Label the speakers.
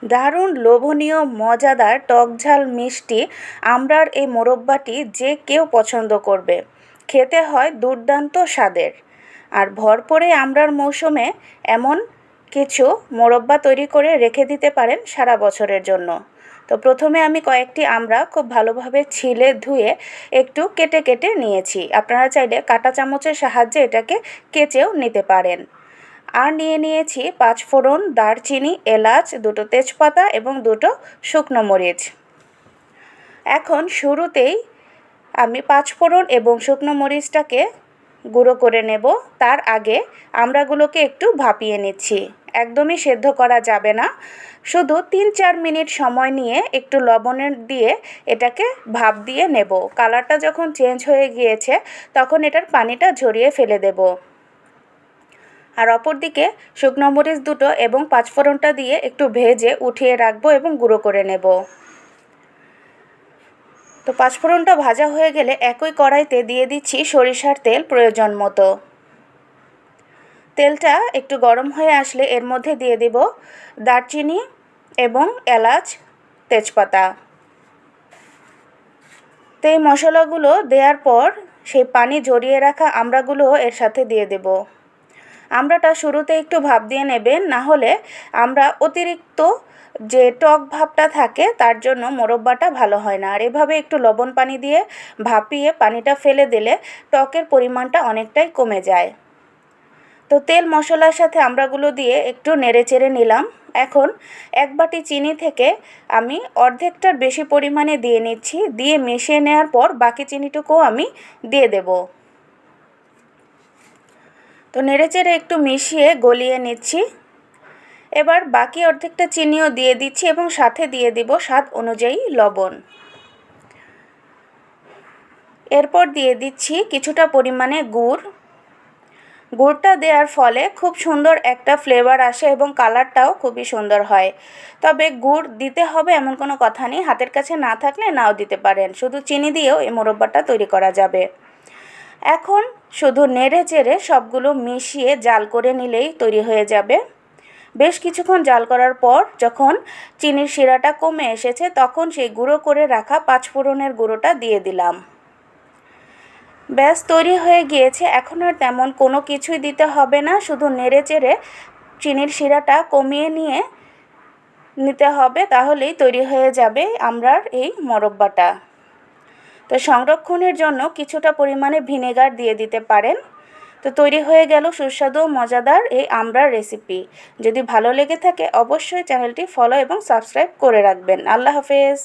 Speaker 1: দারুণ লোভনীয় মজাদার টকঝাল মিষ্টি আমড়ার এই মোরব্বাটি যে কেউ পছন্দ করবে। খেতে হয় দুর্দান্ত স্বাদের। আর ভরপুরে আমড়ার মৌসুমে এমন কিছু মোরব্বা তৈরি করে রেখে দিতে পারেন সারা বছরের জন্য। তো প্রথমে আমি কয়েকটি আমড়া খুব ভালোভাবে ছিলে ধুয়ে একটু কেটে কেটে নিয়েছি। আপনারা চাইলে কাঁটা চামচের সাহায্যে এটাকে কেচেও নিতে পারেন। আর নিয়ে নিয়েছি 5 ফোড়ন, দারচিনি, এলাচ, 2টো তেজপাতা এবং 2টো শুকনো মরিচ। এখন শুরুতেই আমি 5 ফোড়ন এবং শুকনো মরিচটাকে গুঁড়ো করে নেব। তার আগে আমড়াগুলোকে একটু ভাপিয়ে নিচ্ছি। একদমই সেদ্ধ করা যাবে না, শুধু 3-4 মিনিট সময় নিয়ে একটু লবণ দিয়ে এটাকে ভাপ দিয়ে নেব। কালারটা যখন চেঞ্জ হয়ে গিয়েছে তখন এটার পানিটা ঝরিয়ে ফেলে দেব। আর অপরদিকে শুকনো মরিচ 2টো এবং 5 ফোড়নটা দিয়ে একটু ভেজে উঠিয়ে রাখবো এবং গুঁড়ো করে নেব। তো 5 ফোড়নটা ভাজা হয়ে গেলে একই কড়াইতে দিয়ে দিচ্ছি সরিষার তেল প্রয়োজন মতো। তেলটা একটু গরম হয়ে আসলে এর মধ্যে দিয়ে দেব দারচিনি এবং এলাচ, তেজপাতা। তো এই মশলাগুলো দেওয়ার পর সেই পানি ঝরিয়ে রাখা আমড়াগুলো এর সাথে দিয়ে দেব। আমড়াটা শুরুতে একটু ভাপ দিয়ে নেবেন, না হলে আমরা অতিরিক্ত যে টক ভাবটা থাকে তার জন্য মোরব্বাটা ভালো হয় না। আর এভাবে একটু লবণ পানি দিয়ে ভাপিয়ে পানিটা ফেলে দিলে টকের পরিমাণটা অনেকটাই কমে যায়। তো তেল মশলার সাথে আমড়াগুলো দিয়ে একটু নেড়েচেড়ে নিলাম। এখন 1 বাটি চিনি থেকে আমি অর্ধেকটার বেশি পরিমাণে দিয়ে নিচ্ছি। দিয়ে মিশিয়ে নেওয়ার পর বাকি চিনিটুকুও আমি দিয়ে দেব। তো নেড়েচেড়ে একটু মিশিয়ে গলিয়ে নিচ্ছি। এবার বাকি অর্ধেকটা চিনিও দিয়ে দিচ্ছি এবং সাথে দিয়ে দিব স্বাদ অনুযায়ী লবণ। এরপর দিয়ে দিচ্ছি কিছুটা পরিমাণে গুড়। গুড়টা দেওয়ার ফলে খুব সুন্দর একটা ফ্লেভার আসে এবং কালারটাও খুবই সুন্দর হয়। তবে গুড় দিতে হবে এমন কোনো কথা নেই, হাতের কাছে না থাকলে নাও দিতে পারেন। শুধু চিনি দিয়েও এই মোরব্বাটা তৈরি করা যাবে। এখন শুধু নেড়ে চেড়ে সবগুলো মিশিয়ে জাল করে নিলেই তৈরি হয়ে যাবে। বেশ কিছুক্ষণ জাল করার পর যখন চিনির শিরাটা কমে এসেছে তখন সেই গুঁড়ো করে রাখা 5 ফোড়নের গুঁড়োটা দিয়ে দিলাম। ব্যাস তৈরি হয়ে গিয়েছে। এখন আর তেমন কোনো কিছুই দিতে হবে না, শুধু নেড়ে চেড়ে চিনির শিরাটা কমিয়ে নিতে হবে, তাহলেই তৈরি হয়ে যাবে আমড়ার এই মোরব্বাটা। তো সংরক্ষণের জন্য কিছুটা পরিমাণে ভিনেগার দিয়ে দিতে পারেন। তো তৈরি হয়ে গেল সুস্বাদু মজাদার এই আমড়ার রেসিপি। যদি ভালো লেগে থাকে অবশ্যই চ্যানেলটি ফলো এবং সাবস্ক্রাইব করে রাখবেন। আল্লাহ হাফেজ।